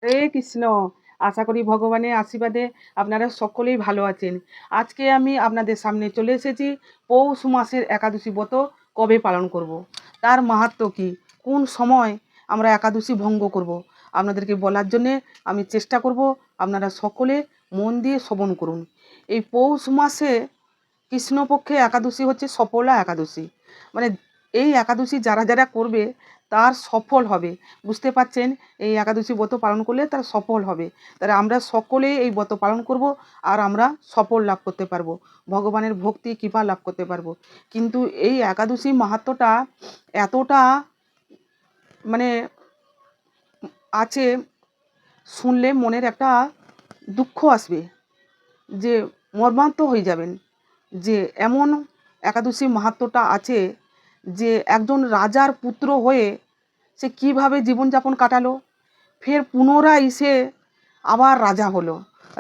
হরে কৃষ্ণ। আশা করি ভগবানের আশীর্বাদে আপনারা সকলেই ভালো আছেন। আজকে আমি আপনাদের সামনে চলে এসেছি পৌষ মাসের একাদশী ব্রত কবে পালন করব। তার মাহাত্ম্য কী, কোন সময় আমরা একাদশী ভঙ্গ করব, আপনাদেরকে বলার জন্যে আমি চেষ্টা করব। আপনারা সকলে মন দিয়ে শ্রবণ করুন। এই পৌষ মাসে কৃষ্ণপক্ষে একাদশী হচ্ছে সফলা একাদশী। মানে এই একাদশী যারা যারা করবে তার সফল হবে। বুঝতে পারছেন, এই একাদশী ব্রত পালন করলে তার সফল হবে। তাহলে আমরা সকলেই এই ব্রত পালন করব আর আমরা সফল লাভ করতে পারবো, ভগবানের ভক্তি কৃপা লাভ করতে পারবো। কিন্তু এই একাদশী মাহাত্ম্যটা এতটা মানে আছে, শুনলে মনের একটা দুঃখ আসবে, যে মর্মান্ত হয়ে যাবেন, যে এমন একাদশী মাহাত্ম্যটা আছে যে একজন রাজার পুত্র হয়ে সে কিভাবে জীবনযাপন কাটালো, ফের পুনরায় সে আবার রাজা হলো,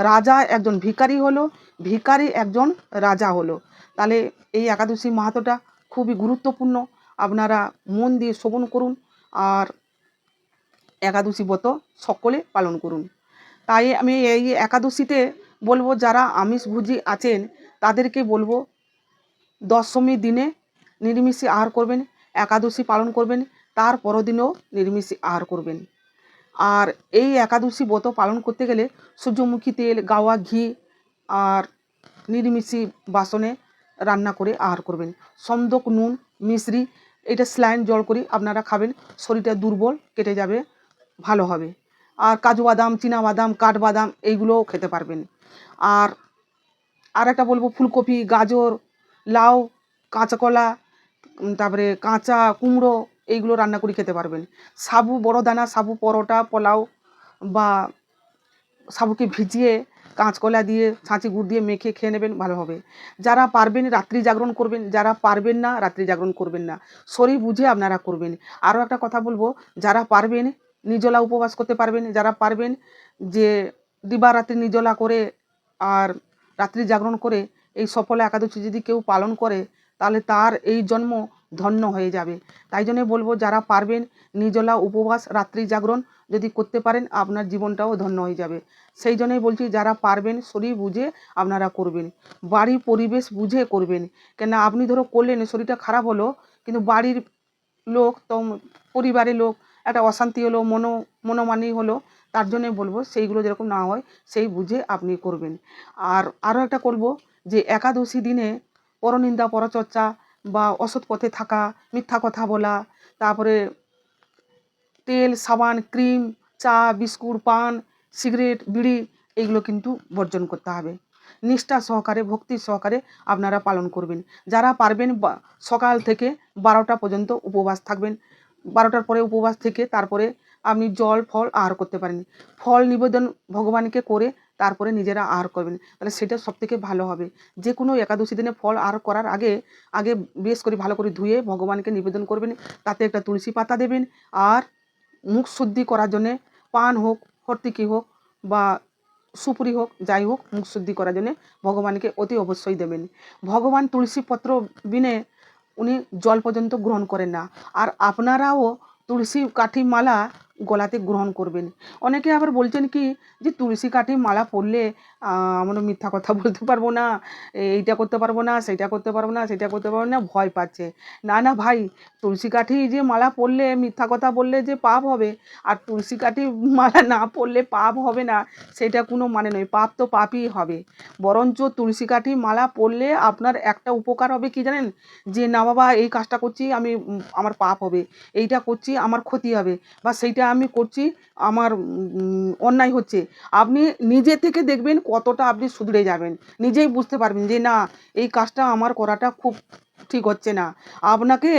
রাজা একজন ভিখারি হলো, ভিখারি একজন রাজা হলো। তাহলে এই একাদশী মাহাত্ম্যটা খুবই গুরুত্বপূর্ণ। আপনারা মন দিয়ে শ্রবণ করুন আর একাদশী ব্রত সকলে পালন করুন। তাই আমি এই একাদশীতে বলবো, যারা আমিষভোজী আছেন তাদেরকে বলবো দশমী দিনে নিরামিষ আহার করবেন, একাদশী পালন করবেন, তার পরদিনও নিরামিষ আহার করবেন। আর এই একাদশী ব্রত পালন করতে গেলে সূর্যমুখী তেল, গাওয়া ঘি আর নিরামিষি বাসনে রান্না করে আহার করবেন। সন্দক, নুন, মিশ্রি, এটা স্যালাইন জল করে আপনারা খাবেন, শরীরটা দুর্বল কেটে যাবে, ভালো হবে। আর কাজু বাদাম, চীনা বাদাম, কাঠবাদাম এইগুলোও খেতে পারবেন। আর একটা বলবো, ফুলকপি, গাজর, লাউ, কাঁচা কলা, তারপরে কাঁচা কুমড়ো এইগুলো রান্না করে খেতে পারবেন। সাবু, বড় দানা সাবু, পরোটা, পোলাও বা সাবুকে ভিজিয়ে কাঁচকলা দিয়ে ছাঁচি গুড় দিয়ে মেখে খেয়ে নেবেন, ভালো হবে। যারা পারবেন রাত্রি জাগরণ করবেন, যারা পারবেন না রাত্রি জাগরণ করবেন না, শরীর বুঝে আপনারা করবেন। আরও একটা কথা বলবো, যারা পারবেন নির্জলা উপবাস করতে পারবেন, যারা পারবেন যে দিবারাত্রি নির্জলা করে আর রাত্রি জাগরণ করে এই সফলা একাদশী যদি কেউ পালন করে তাহলে তার এই জন্ম ধন্য হয়ে যাবে। তাই জন্যে বলবো, যারা পারবেন নির্জলা উপবাস রাত্রি জাগরণ যদি করতে পারেন আপনার জীবনটাও ধন্য হয়ে যাবে। সেই জন্যই বলছি, যারা পারবেন শরীর বুঝে আপনারা করবেন, বাড়ির পরিবেশ বুঝে করবেন। কেন আপনি ধরো করলেন, শরীরটা খারাপ হলো, কিন্তু বাড়ির লোক তো, পরিবারের লোক একটা অশান্তি হলো, মনোমানি হলো, তার জন্যে বলবো সেইগুলো যেরকম না হয় সেই বুঝে আপনি করবেন। আর আরও একটা করব, যে একাদশী দিনে পরনিন্দা, পরচর্চা বা অসৎ পথে থাকা, মিথ্যা কথা বলা, তারপরে তেল, সাবান, ক্রিম, চা, বিস্কুট, পান, সিগারেট, বিড়ি এইগুলো কিন্তু বর্জন করতে হবে। নিষ্ঠা সহকারে, ভক্তি সহকারে আপনারা পালন করবেন। যারা পারবেন সকাল থেকে 12টা পর্যন্ত উপবাস থাকবেন। 12টার পরে উপবাস থেকে তারপরে আপনি জল ফল আহার করতে পারেন। ফল নিবেদন ভগবানকে করে তারপরে নিজেরা আহার করবেন, তাহলে সেটা সবথেকে ভালো হবে। যে কোনো একাদশী দিনে ফল আহার করার আগে আগে বেশ করে ভালো করে ধুয়ে ভগবানকে নিবেদন করবেন, তাতে একটা তুলসী পাতা দেবেন। আর মুখ শুদ্ধি করার জন্যে পান হোক, হর্তিকি হোক বা সুপুরি হোক, যাই হোক, মুখ শুদ্ধি করার জন্যে ভগবানকে অতি অবশ্যই দেবেন। ভগবান তুলসী পত্র বিনে উনি জল পর্যন্ত গ্রহণ করেন না। আর আপনারাও তুলসী কাঠি মালা গলাতে গ্রহণ করবেন। অনেকে আবার বলছেন কি, যে তুলসী কাঠি মালা পরলে আমরা মিথ্যা কথা বলতে পারবো না, এইটা করতে পারবো না, সেইটা করতে পারবো না, সেটা করতে পারবো না, ভয় পাচ্ছে। না না ভাই, তুলসী কাঠি যে মালা পরলে মিথ্যা কথা বললে যে পাপ হবে, আর তুলসী কাঠি মালা না পরলে পাপ হবে না, সেটা কোনো মানে নয়। পাপ তো পাপই হবে। বরঞ্চ তুলসী কাঠি মালা পরলে আপনার একটা উপকার হবে কি জানেন, যে না বাবা এই কাজটা করছি আমি, আমার পাপ হবে, এইটা করছি আমার ক্ষতি হবে, বা সেইটা আমি করছি আমার অন্যায় হচ্ছে। আপনি নিজে থেকে দেখবেন কতটা আপনি শুধরে যাবেন, নিজেই বুঝতে পারবেন যে না, এই কাজটা আমার করাটা খুব ঠিক হচ্ছে না। আপনাকে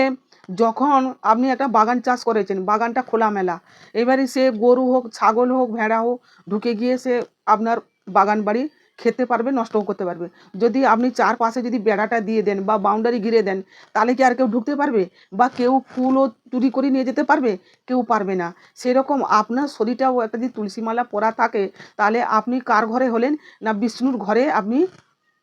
যখন আপনি একটা বাগান চাষ করেছেন, বাগানটা খোলামেলা, এবারে সে গরু হোক, ছাগল হোক, ভেড়া হোক ঢুকে গিয়ে সে আপনার বাগান বাড়ি খেতে পারবে, নষ্টও করতে পারবে। যদি আপনি চারপাশে যদি বেড়াটা দিয়ে দেন বা বাউন্ডারি ঘিরে দেন, তাহলে কি আর কেউ ঢুকতে পারবে? বা কেউ ফুলও চুরি করে নিয়ে যেতে পারবে? কেউ পারবে না। সেরকম আপনার শরীরটাও একটা যদি তুলসী মালা পরা থাকে, তাহলে আপনি কার ঘরে হলেন না, বিষ্ণুর ঘরে আপনি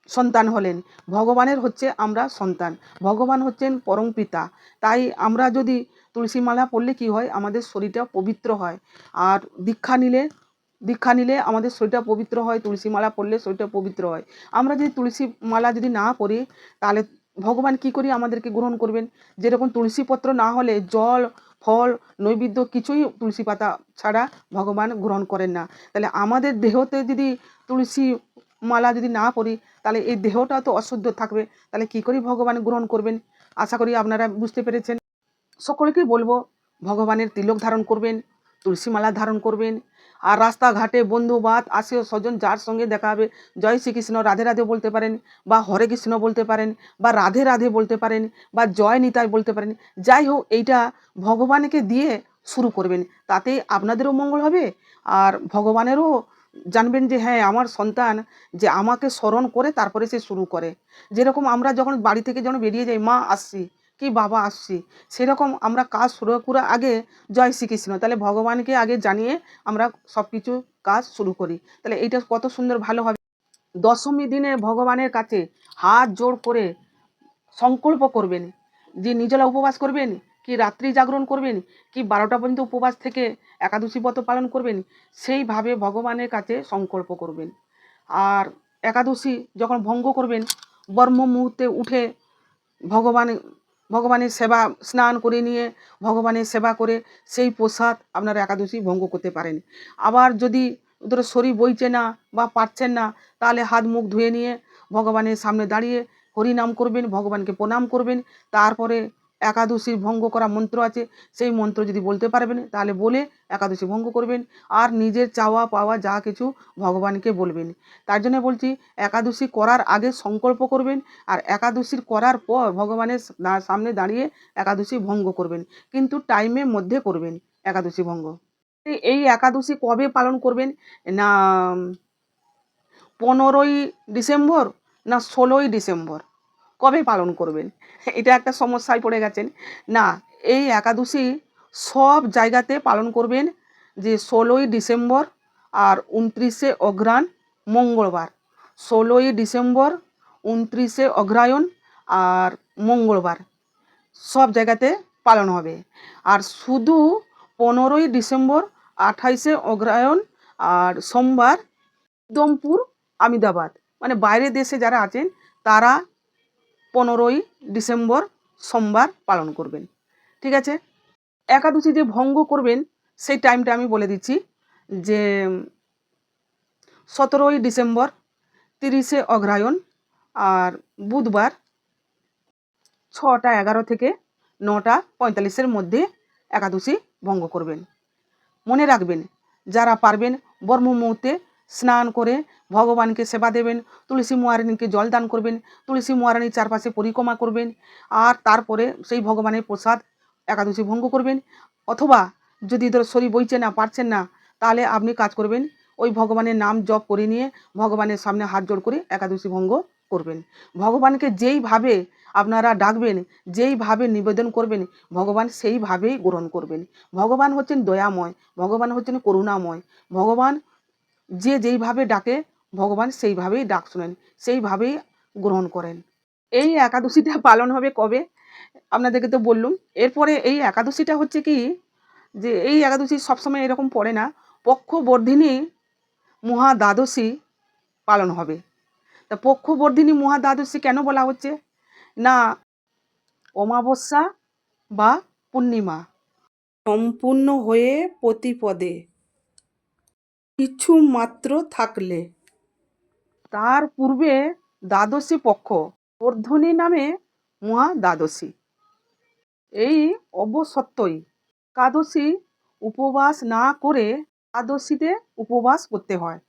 সন্তান হলেন। ভগবানের হচ্ছে আমরা সন্তান, ভগবান হচ্ছেন পরম পিতা। তাই আমরা যদি তুলসী মালা পড়লে কি হয়, আমাদের শরীরটা পবিত্র হয়। আর দীক্ষা নিলে দীক্ষা নিলে আমাদের শরীরটা পবিত্র হয়, তুলসী মালা পরলে শরীরটা পবিত্র হয়। আমরা যদি তুলসী মালা যদি না পড়ি তাহলে ভগবান কি করে আমাদেরকে গ্রহণ করবেন? যেরকম তুলসী পত্র না হলে জল, ফল, নৈবেদ্য কিছুই তুলসী পাতা ছাড়া ভগবান গ্রহণ করেন না। তাহলে আমাদের দেহতে যদি তুলসী মালা যদি না পড়ি তাহলে এই দেহটা তো অশুদ্ধ থাকবে, তাহলে কি করে ভগবান গ্রহণ করবেন? আশা করি আপনারা বুঝতে পেরেছেন। সকলকেই বলবো ভগবানের তিলক ধারণ করবেন, তুলসী মালা ধারণ করবেন। আর রাস্তাঘাটে বন্ধু বাত আত্মীয় স্বজন যার সঙ্গে দেখা হবে জয় শ্রীকৃষ্ণ রাধে রাধে বলতে পারেন, বা হরে কৃষ্ণ বলতে পারেন, বা রাধে রাধে বলতে পারেন, বা জয় নিতাই বলতে পারেন। যাই হোক, এইটা ভগবানকে দিয়ে শুরু করবেন, তাতে আপনাদেরও মঙ্গল হবে আর ভগবানেরও জানবেন যে হ্যাঁ আমার সন্তান যে আমাকে স্মরণ করে তারপরে সে শুরু করে। যেরকম আমরা যখন বাড়ি থেকে যখন বেরিয়ে যাই, মা আসছি কি বাবা আসছি, সেরকম আমরা কাজ শুরু করার আগে জয় শ্রীকৃষ্ণ তাহলে ভগবানকে আগে জানিয়ে আমরা সব কিছু কাজ শুরু করি। তাহলে এইটা কত সুন্দর ভালো হবে। দশমী দিনে ভগবানের কাছে হাত জোড় করে সংকল্প করবেন যে নিজলা উপবাস করবেন, কি রাত্রি জাগরণ করবেন, কি 12টা পর্যন্ত উপবাস থেকে একাদশী ব্রত পালন করবেন, সেইভাবে ভগবানের কাছে সংকল্প করবেন। আর একাদশী যখন ভঙ্গ করবেন, ব্রহ্ম মুহূর্তে উঠে ভগবান ভগবানের সেবা স্নান করে নিয়ে ভগবানের সেবা করে সেই প্রসাদ আপনারা একাদশী ভঙ্গ করতে পারেন। আবার যদি ধরো শরীর বইছে না বা পারছেন না, তাহলে হাত মুখ ধুয়ে নিয়ে ভগবানের সামনে দাঁড়িয়ে হরিনাম করবেন, ভগবানকে প্রণাম করবেন। তারপরে একাদশীর ভঙ্গ করা মন্ত্র আছে, সেই মন্ত্র যদি বলতে পারবেন তাহলে বলে একাদশী ভঙ্গ করবেন। আর নিজের চাওয়া পাওয়া যা কিছু ভগবানকে বলবেন। তার জন্য বলছি একাদশী করার আগে সংকল্প করবেন, আর একাদশীর করার পর ভগবানের সামনে দাঁড়িয়ে একাদশী ভঙ্গ করবেন, কিন্তু টাইমের মধ্যে করবেন একাদশী ভঙ্গ। এই একাদশী কবে পালন করবেন? না 15ই ডিসেম্বর না 16ই ডিসেম্বর কবে পালন করবেন? এটা একটা সমস্যায় পড়ে গেছেন। না, এই একাদশী সব জায়গাতে পালন করবেন যে 16ই ডিসেম্বর আর 29শে অঘ্রাণ মঙ্গলবার। 16ই ডিসেম্বর, 29শে অগ্রহায়ণ আর মঙ্গলবার সব জায়গাতে পালন হবে। আর শুধু 15ই ডিসেম্বর, 28শে অগ্রহায়ণ আর সোমবার উদমপুর, আহমেদাবাদ মানে বাইরের দেশে যারা আছেন তারা 15ই ডিসেম্বর সোমবার পালন করবেন। ঠিক আছে? একাদশী যে ভঙ্গ করবেন সেই টাইমটা আমি বলে দিচ্ছি যে 17ই ডিসেম্বর, 30শে অগ্রহায়ণ আর বুধবার 6টা 11 থেকে 9টা 45-এর মধ্যে একাদশী ভঙ্গ করবেন। মনে রাখবেন যারা পারবেন ব্রহ্ম মুহূর্তে স্নান করে ভগবানকে সেবা দেবেন, তুলসী মহারানীকে জল দান করবেন, তুলসী মহারানীর চারপাশে পরিক্রমা করবেন, আর তারপরে সেই ভগবানের প্রসাদ একাদশী ভঙ্গ করবেন। অথবা যদি ধর শরীর বইছে না পারছেন না, তাহলে আপনি কাজ করবেন ওই ভগবানের নাম জপ করে নিয়ে ভগবানের সামনে হাত জোড় করে একাদশী ভঙ্গ করবেন। ভগবানকে যেইভাবে আপনারা ডাকবেন, যেইভাবে নিবেদন করবেন, ভগবান সেইভাবেই গ্রহণ করবেন। ভগবান হচ্ছেন দয়াময়, ভগবান হচ্ছেন করুণাময়। ভগবান যে যেইভাবে ডাকে ভগবান সেইভাবেই ডাক শোনেন, সেইভাবেই গ্রহণ করেন। এই একাদশীটা পালন হবে কবে আপনাদেরকে তো বললুম। এরপরে এই একাদশীটা হচ্ছে কি যে এই একাদশী সবসময় এরকম পড়ে না, পক্ষবর্ধিনী মহা দ্বাদশী পালন হবে। তা পক্ষবর্ধিনী মহা দ্বাদশী কেন বলা হচ্ছে? না অমাবস্যা বা পূর্ণিমা সম্পূর্ণ হয়ে প্রতিপদে কিছু মাত্র থাকলে তার পূর্বে দ্বাদশী পক্ষ বর্ধনী নামে মহা দ্বাদশী। এই অবসত্যই একাদশী উপবাস না করে দ্বাদশীতে উপবাস করতে হয়,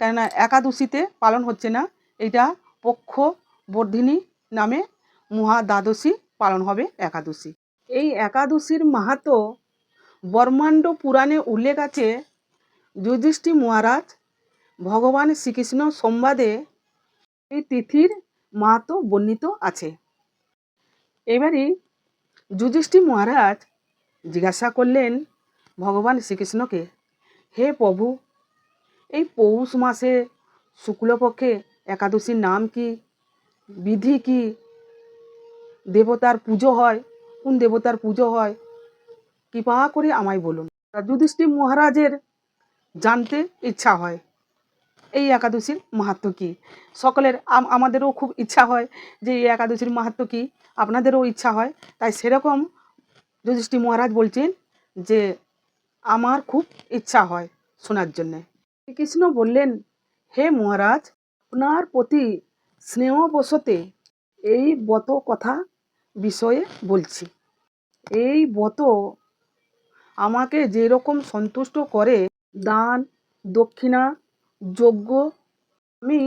কেননা একাদশীতে পালন হচ্ছে না, এটা পক্ষ বর্ধিনী নামে মহা দ্বাদশী পালন হবে একাদশী। এই একাদশীর মাহাত্ম্য ব্রহ্মাণ্ড পুরাণে উল্লেখ আছে। যুধিষ্ঠির মহারাজ ভগবান শ্রীকৃষ্ণ সংবাদে এই তিথির মাহাত্ম্য বর্ণিত আছে। এবারে যুধিষ্ঠির মহারাজ জিজ্ঞাসা করলেন ভগবান শ্রীকৃষ্ণকে, হে প্রভু, এই পৌষ মাসে শুক্লপক্ষে একাদশীর নাম কি, বিধি কি, দেবতার পুজো হয়, কোন দেবতার পুজো হয়, কৃপা করে আমায় বলুন। যুধিষ্ঠির মহারাজের জানতে ইচ্ছা হয় এই একাদশীর মাহাত্ম্য কী। সকলের আমাদেরও খুব ইচ্ছা হয় যে এই একাদশীর মাহাত্ম্য কী, আপনাদেরও ইচ্ছা হয়। তাই সেরকম যুধিষ্ঠির মহারাজ বলছেন যে আমার খুব ইচ্ছা হয় শোনার জন্যে। শ্রীকৃষ্ণ বললেন, হে মহারাজ, আপনার প্রতি স্নেহবশতে এই ব্রত কথা বিষয়ে বলছি। এই ব্রত আমাকে যেরকম সন্তুষ্ট করে, দান দক্ষিণা যজ্ঞ আমি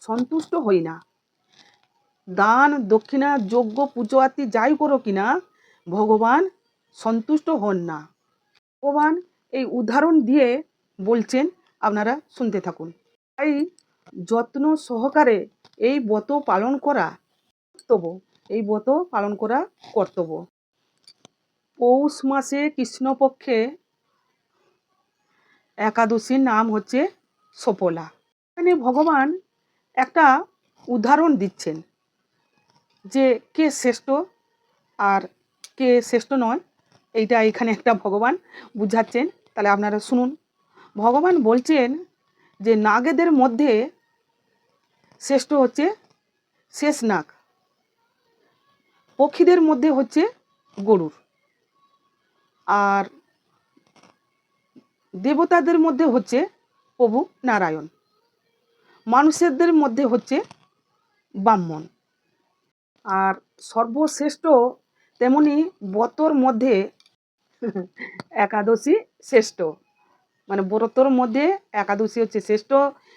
সন্তুষ্ট হই না। দান দক্ষিণা যজ্ঞ পুজো আত্মি যাই করো কিনা ভগবান সন্তুষ্ট হন না। ভগবান এই উদাহরণ দিয়ে বলছেন, আপনারা শুনতে থাকুন। তাই যত্ন সহকারে এই ব্রত পালন করা কর্তব্য, এই ব্রত পালন করা কর্তব্য। পৌষ মাসে কৃষ্ণপক্ষে একাদশীর নাম হচ্ছে সফলা। এখানে ভগবান একটা উদাহরণ দিচ্ছেন যে কে শ্রেষ্ঠ আর কে শ্রেষ্ঠ নয়, এইটা এখানে একটা ভগবান বুঝাচ্ছেন। তাহলে আপনারা শুনুন। ভগবান বলছেন যে নাগেদের মধ্যে শ্রেষ্ঠ হচ্ছে শেষনাগ, পক্ষীদের মধ্যে হচ্ছে গরুড়, আর দেবতাদের মধ্যে হচ্ছে প্রভু নারায়ণ, মানুষদের মধ্যে হচ্ছে ব্রাহ্মণ, আর সর্বশ্রেষ্ঠ তেমনি ব্রতর মধ্যে একাদশী শ্রেষ্ঠ। মানে ব্রতর মধ্যে একাদশী হচ্ছে শ্রেষ্ঠ।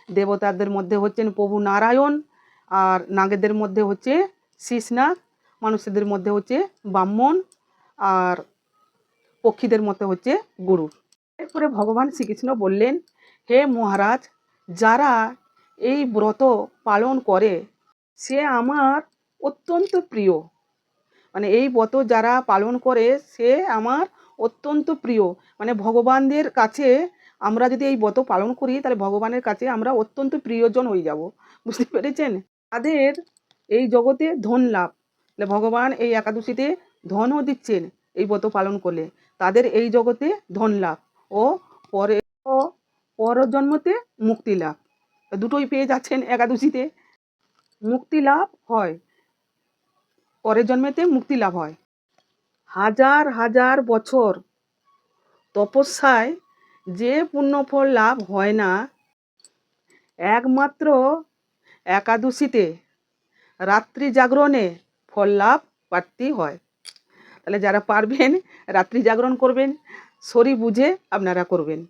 দেবতাদের মধ্যে হচ্ছেন প্রভু নারায়ণ, আর নাগেদের মধ্যে হচ্ছে শীষনাগ, মানুষদের মধ্যে হচ্ছে ব্রাহ্মণ, আর পক্ষীদের মধ্যে হচ্ছে গরুড়। এরপরে ভগবান শ্রীকৃষ্ণ বললেন, হে মহারাজ, যারা এই ব্রত পালন করে সে আমার অত্যন্ত প্রিয়। মানে এই ব্রত যারা পালন করে সে আমার অত্যন্ত প্রিয়। মানে ভগবানদের কাছে আমরা যদি এই ব্রত পালন করি তাহলে ভগবানের কাছে আমরা অত্যন্ত প্রিয়জন হয়ে যাব। বুঝতে পেরেছেন? তাদের এই জগতে ধন লাভ, তাহলে ভগবান এই একাদশীতে ধনও দিচ্ছেন এই ব্রত পালন করলে। তাদের এই জগতে ধন লাভ ও পরে ও পরজন্মতে মুক্তি লাভ, দুটোই পেয়ে যাচ্ছেন একাদশীতে। মুক্তি লাভ হয়, পরের জন্মেতে মুক্তি লাভ হয়। হাজার হাজার বছর তপস্যায় যে পুণ্যফল লাভ হয় না, একমাত্র একাদশীতে রাত্রি জাগরণে ফল লাভ প্রাপ্তি হয়। তাহলে যারা পারবেন রাত্রি জাগরণ করবেন, শরীর বুঝে আপনারা করবেন,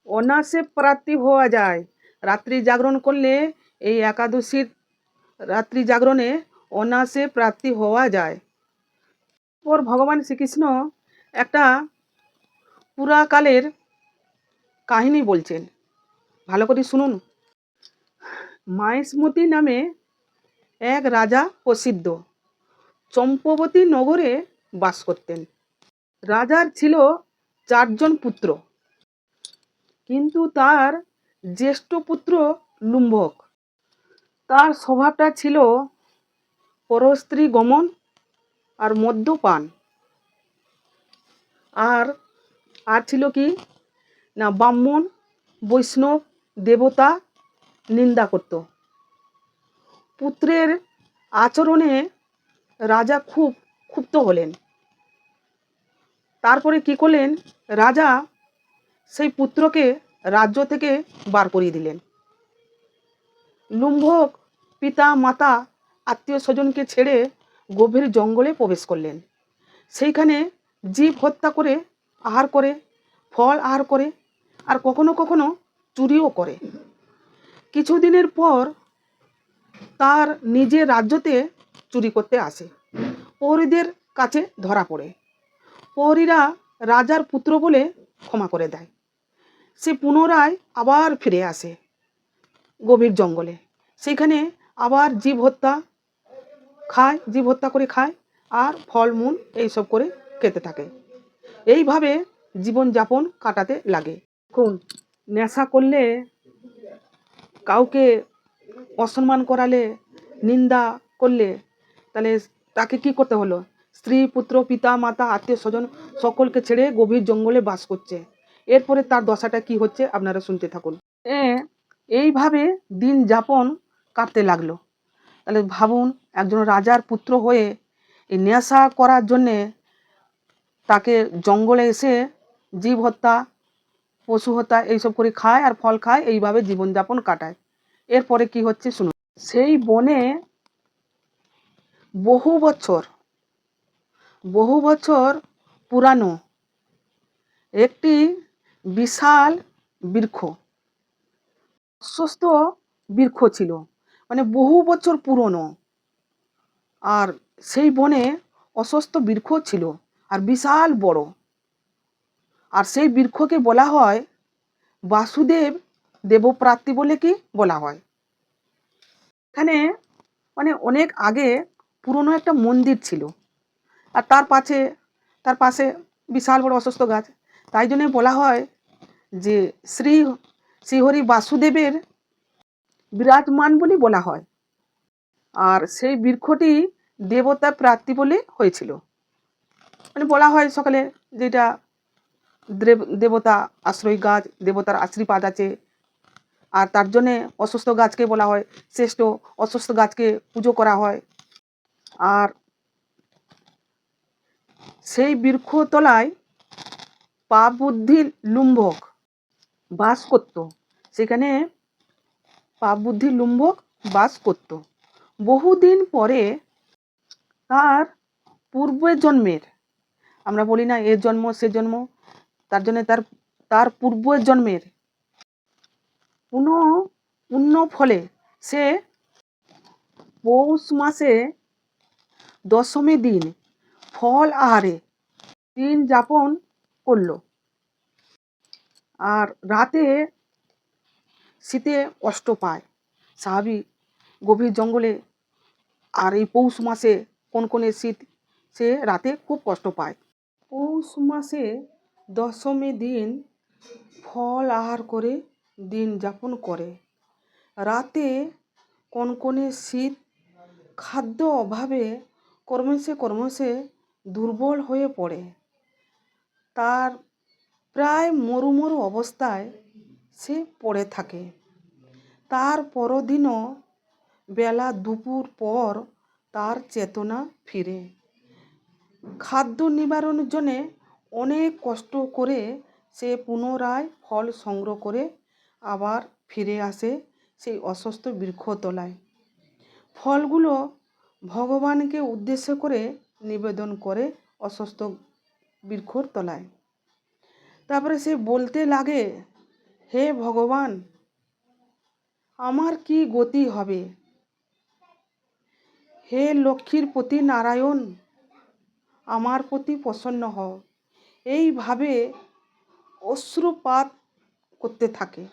অনায়াসে প্রাপ্তি হওয়া যায়। রাত্রি জাগরণ করলে এই একাদশীর রাত্রি জাগরণে অনায়াসে প্রাপ্তি হওয়া যায়। পর ভগবান শ্রীকৃষ্ণ একটা পুরাকালের কাহিনী বলছেন, ভালো করে শুনুন। মাহেশমতি নামে এক রাজা প্রসিদ্ধ চম্পবতী নগরে বাস করতেন। রাজার ছিল 4 জন পুত্র, কিন্তু তার জ্যেষ্ঠ পুত্র লুম্ভক, তার স্বভাবটা ছিল পরস্ত্রী গমন আর মদ্যপান, আর আর ছিল কি না ব্রাহ্মণ বৈষ্ণব দেবতা নিন্দা করত। পুত্রের আচরণে রাজা খুব ক্ষুব্ধ হলেন। তারপরে কি করলেন, রাজা সেই পুত্রকে রাজ্য থেকে বার করিয়ে দিলেন। লুম্ভক পিতা মাতা আত্মীয় স্বজনকে ছেড়ে গভীর জঙ্গলে প্রবেশ করলেন। সেইখানে জীব হত্যা করে আহার করে, ফল আহার করে, আর কখনো কখনো চুরিও করে। কিছুদিনের পর তার নিজের রাজ্যতে চুরি করতে আসে। প্রহরীদের কাছে ধরা পড়ে। প্রহরীরা রাজার পুত্র বলে ক্ষমা করে দেয়। সে পুনরায় আবার ফিরে আসে গভীর জঙ্গলে। সেখানে আবার জীব হত্যা খায়, জীব হত্যা করে খায়, আর ফলমূল এইসব করে খেতে থাকে। এইভাবে জীবনযাপন কাটাতে লাগে। এখন নেশা করলে, কাউকে অসম্মান করালে, নিন্দা করলে, তাহলে তাকে কি করতে হলো? স্ত্রী পুত্র পিতা মাতা আত্মীয় স্বজন সকলকে ছেড়ে গভীর জঙ্গলে বাস করছে। এরপরে তার দশাটা কি হচ্ছে আপনারা শুনতে থাকুন। এইভাবে দিন যাপন কাটতে লাগলো। তাহলে ভাবুন, একজন রাজার পুত্র হয়ে এই নেশা করার জন্যে তাকে জঙ্গলে এসে জীব হত্যা, পশু হত্যা এইসব করে খায় আর ফল খায়, এইভাবে জীবনযাপন কাটায়। এরপরে কি হচ্ছে শুনুন। সেই বনে বহু বছর পুরানো একটি বিশাল বৃক্ষ, অশ্বত্থ বৃক্ষ ছিল, মানে বহু বছর পুরনো। আর সেই বনে অশ্বত্থ বৃক্ষ ছিল আর বিশাল বড়। আর সেই বৃক্ষকে বলা হয় বাসুদেব দেবপ্রাপ্তি বলে কি বলা হয়। এখানে মানে অনেক আগে পুরনো একটা মন্দির ছিল, আর তার পাশে বিশাল বড় অশ্বত্থ গাছ। তাই জন্য বলা হয় যে শ্রীহরি বাসুদেবের বিরাজমান বলে বলা হয়। আর সেই বৃক্ষটি দেবতা প্রাপ্তি বলে হয়েছিল, মানে বলা হয় সকালে যেটা দেবতা আশ্রয় গাছ, দেবতার আশীর্বাদ আছে। আর তার জন্যে অশ্বত্থ গাছকে বলা হয় শ্রেষ্ঠ, অশ্বত্থ গাছকে পুজো করা হয়। আর সেই বৃক্ষতলায় পাপ বুদ্ধির লুম্ভক বাস করত। সেখানে পাপ বুদ্ধির লুম্ভক বাস করত। বহুদিন পরে তার পূর্বের জন্মের, আমরা বলি না এ জন্ম সে জন্ম, তার জন্য তার পূর্বের জন্মের পুণ্য ফলে সে পৌষ মাসে দশমী দিন ফল আহারে দিন যাপন করলো। আর রাতে শীতে কষ্ট পায়, স্বাভাবিক, গভীর জঙ্গলে। আর এই পৌষ মাসে কনকনে শীত, সে রাতে খুব কষ্ট পায়। পৌষ মাসে দশমী দিন ফল আহার করে দিন যাপন করে। রাতে কনকনে শীত, খাদ্য অভাবে ক্রমশে দুর্বল হয়ে পড়ে। তার প্রায় মরু অবস্থায় সে পড়ে থাকে। তার পরদিনও বেলা দুপুর পর তার চেতনা ফিরে। খাদ্য নিবারণের জন্যে অনেক কষ্ট করে সে পুনরায় ফল সংগ্রহ করে আবার ফিরে আসে সেই অশ্বত্থ বৃক্ষতলায়। ফলগুলো ভগবানকে উদ্দেশ্য করে নিবেদন করে অশ্বত্থ বৃক্ষর তলায়। তারপরে সে বলতে লাগে, হে ভগবান, আমার কি গতি হবে? হে লক্ষ্মীর প্রতি নারায়ণ, আমার প্রতি প্রসন্ন হও। এইভাবে অশ্রুপাত করতে থাকে।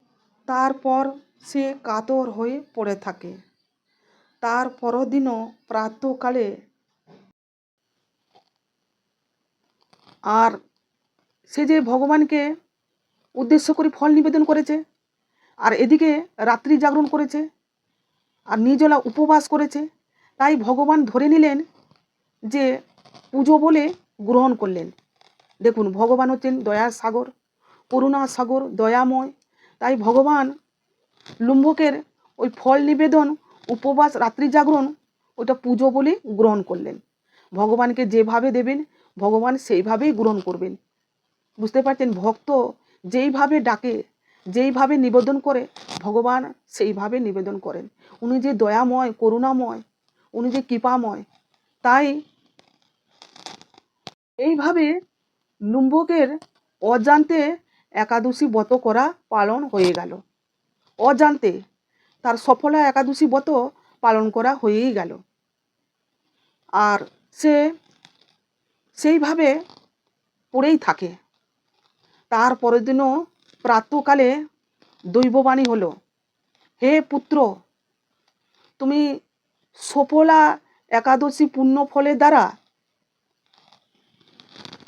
তারপর সে কাতর হয়ে পড়ে থাকে। তার পরদিনও প্রাতঃকালে আর সে যে ভগবানকে উদ্দেশ্য করে ফল নিবেদন করেছে, আর এদিকে রাত্রি জাগরণ করেছে, আর নির্জলা উপবাস করেছে, তাই ভগবান ধরে নিলেন যে পুজো বলে গ্রহণ করলেন। দেখুন, ভগবান হচ্ছেন দয়ার সাগর, করুণা সাগর, দয়াময়। তাই ভগবান লুম্ভকের ওই ফল নিবেদন, উপবাস, রাত্রি জাগরণ, ওটা পুজো বলে গ্রহণ করলেন। ভগবানকে যেভাবে দেবেন ভগবান সেইভাবেই গ্রহণ করবেন। বুঝতে পারছেন? ভক্ত যেইভাবে ডাকে, যেইভাবে নিবেদন করে, ভগবান সেইভাবে নিবেদন করেন। উনি যে দয়াময়, করুণাময়, উনি যে কৃপাময়। তাই এইভাবে লুম্ভকের অজান্তে একাদশী ব্রত করা পালন হয়ে গেল। অজান্তে তার সফলা একাদশী ব্রত পালন করা হয়েই গেল। আর সে সেইভাবে পড়েই থাকে। তার পরের দিনও প্রাতঃকালে দৈববাণী হলো, হে পুত্র, তুমি সফলা একাদশী পুণ্য ফলের দ্বারা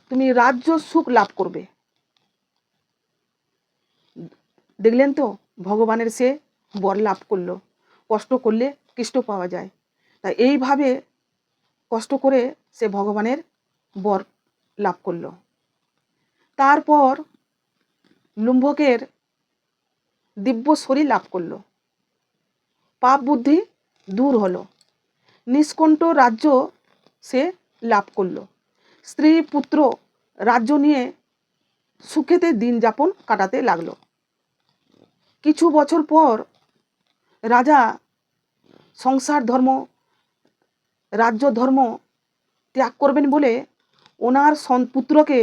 তুমি রাজ্য সুখ লাভ করবে। দেখলেন তো, ভগবানের সে বর লাভ করলো। কষ্ট করলে কৃষ্ণ পাওয়া যায়। তাই এইভাবে কষ্ট করে সে ভগবানের বর লাভ করলো। তারপর লুম্ভকের দিব্য শরীর লাভ করল, পাপ বুদ্ধি দূর হলো, নিষ্কণ্ঠ রাজ্য সে লাভ করল, স্ত্রী পুত্র রাজ্য নিয়ে সুখেতে দিন যাপন কাটাতে লাগলো। কিছু বছর পর রাজা সংসার ধর্ম রাজ্য ধর্ম ত্যাগ করবেন বলে ওনার পুত্রকে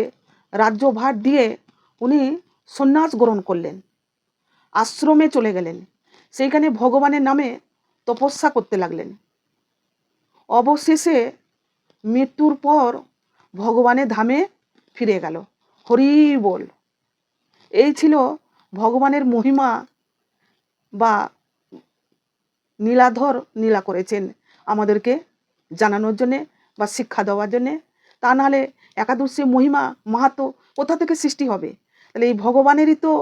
রাজ্যভার দিয়ে উনি সন্ন্যাস গ্রহণ করলেন, আশ্রমে চলে গেলেন, সেইখানে ভগবানের নামে তপস্যা করতে লাগলেন। অবশেষে মৃত্যুর পর ভগবানের ধামে ফিরে গেল। হরি বল। এই ছিল ভগবানের মহিমা বা নীলাধর নীলা করেছেন আমাদেরকে জানানোর জন্যে বা শিক্ষা দেওয়ার জন্যে। তা নাহলে একাদশী মহিমা মাহাত্ম্য কোথা থেকে সৃষ্টি হবে? তাহলে এই ভগবানেরই তো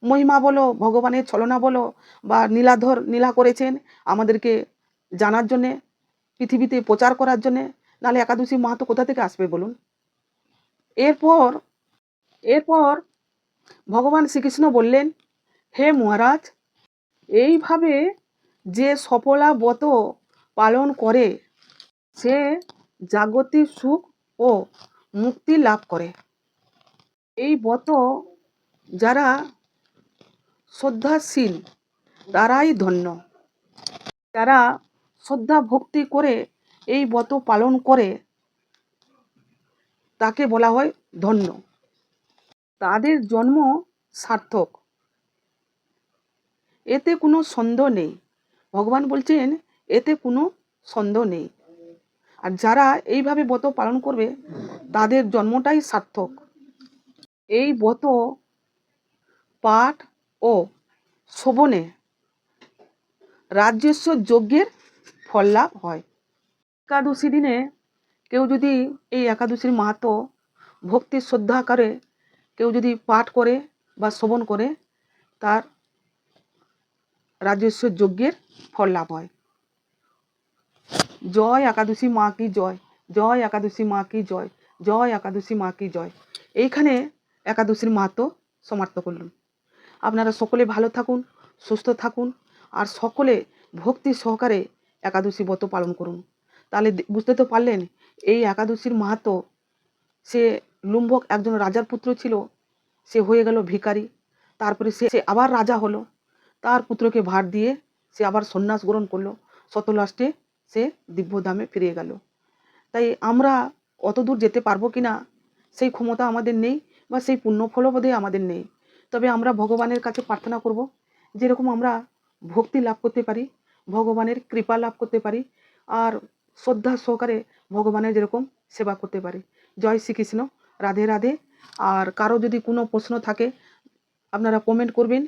মহিমা বলো, ভগবানের ছলনা বলো বা নীলাধর নীলা করেছেন আমাদেরকে জানার জন্যে, পৃথিবীতে প্রচার করার জন্যে। নাহলে একাদশী মাহাত্ম্য কোথা থেকে আসবে বলুন? এরপর এরপর ভগবান শ্রীকৃষ্ণ বললেন, হে মহারাজ, এইভাবে যে সফলা ব্রত পালন করে সে জাগতিক সুখ ও মুক্তি লাভ করে। এই ব্রত যারা শ্রদ্ধাশীল তারাই ধন্য। যারা শ্রদ্ধা ভক্তি করে এই ব্রত পালন করে তাকে বলা হয় ধন্য, তাদের জন্ম সার্থক, এতে কোনো সন্দেহ নেই। ভগবান বলছেন এতে কোনো সন্দেহ নেই। আর যারা এইভাবে ব্রত পালন করবে তাদের জন্মটাই সার্থক। এই ব্রত পাঠ ও শ্রবণে রাজস্ব যজ্ঞের ফল লাভ হয়। একাদশী দিনে কেউ যদি এই একাদশীর মাহাত্ম্য ভক্তি শ্রদ্ধা করে কেউ যদি পাঠ করে বা শ্রবণ করে তার রাজস্ব যজ্ঞের ফল লাভ হয়। জয় একাদশী মা কি জয়, জয় একাদশী মা কি জয়, জয় একাদশী মা কি জয়। এইখানে একাদশীর মাহাত্ম্য সমাপ্ত করলাম। আপনারা সকলে ভালো থাকুন, সুস্থ থাকুন, আর সকলে ভক্তি সহকারে একাদশী ব্রত পালন করুন। তাহলে বুঝতে তো পারলেন এই একাদশীর মাহাত্ম্য। সে লুম্ভক একজন রাজার পুত্র ছিল, সে হয়ে গেল ভিখারি, তারপরে সে আবার রাজা হলো, তার পুত্রকে ভার দিয়ে সে আবার সন্ন্যাস গ্রহণ করলো, শত লাস্টে সে দিব্যধামে ফিরে গেল। তাই আমরা অত দূর যেতে পারবো কি না সেই ক্ষমতা আমাদের নেই বা সেই পুণ্য ফলবোধে আমাদের নেই। তবে আমরা ভগবানের কাছে প্রার্থনা করব যেরকম আমরা ভক্তি লাভ করতে পারি, ভগবানের কৃপা লাভ করতে পারি, আর শ্রদ্ধা সহকারে ভগবানের যেরকম সেবা করতে পারি। জয় শ্রীকৃষ্ণ, রাধে রাধে। আর কারো যদি কোনো প্রশ্ন থাকে আপনারা কমেন্ট করবেন।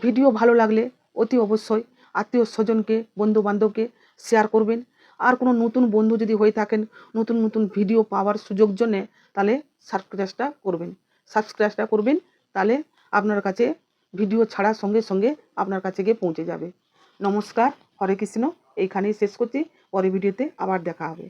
ভিডিও ভালো লাগলে অতি অবশ্যই আত্মীয় স্বজনকে বন্ধু বান্ধবকে শেয়ার করবেন। আর কোনো নতুন বন্ধু যদি হয়ে থাকেন নতুন নতুন ভিডিও পাওয়ার সুযোগ জন্যে তাহলে সাবস্ক্রাইবটা করবেন, তাহলে আপনার কাছে ভিডিও ছাড়ার সঙ্গে সঙ্গে আপনার কাছে গিয়ে পৌঁছে যাবে। নমস্কার, হরে কৃষ্ণ। এইখানেই শেষ করছি, পরের ভিডিওতে আবার দেখা হবে।